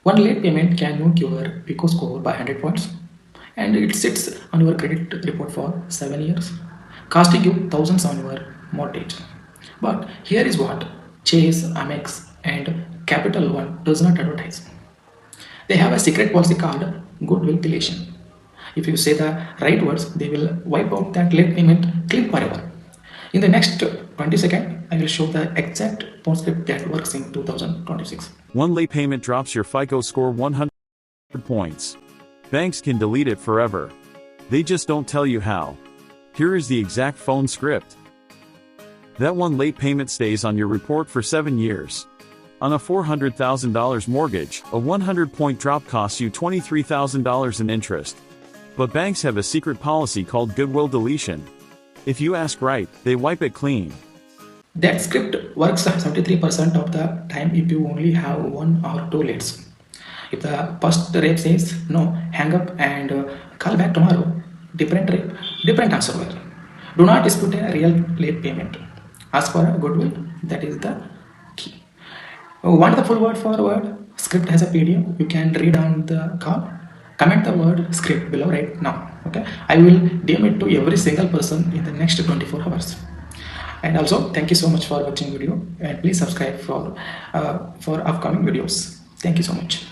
One late payment can knock your FICO score by 100 points, and it sits on your credit report for 7 years, costing you thousands on your mortgage. But here is what Chase, Amex, and Capital One does not advertise. They have a secret policy called goodwill deletion. If you say the right words, they will wipe out that late payment clip forever. In the next 20 seconds, I will show the exact phone script that works in 2026. One late payment drops your FICO score 100 points. Banks can delete it forever. They just don't tell you how. Here is the exact phone script. That one late payment stays on your report for 7 years. On a $400,000 mortgage, a 100-point drop costs you $23,000 in interest. But banks have a secret policy called goodwill deletion. If you ask right, they wipe it clean. That script works 73% of the time if you only have one or two leads. If the first rep says no, hang up and call back tomorrow. Different rep, different answer. Do not dispute a real late payment. Ask for a goodwill. That is the key. Want the full word for word? Script has a PDF. You can read on the call. Comment the word script below right now. Okay, I will DM it to every single person in the next 24 hours. And also, thank you so much for watching video, and please subscribe for upcoming videos. Thank you so much.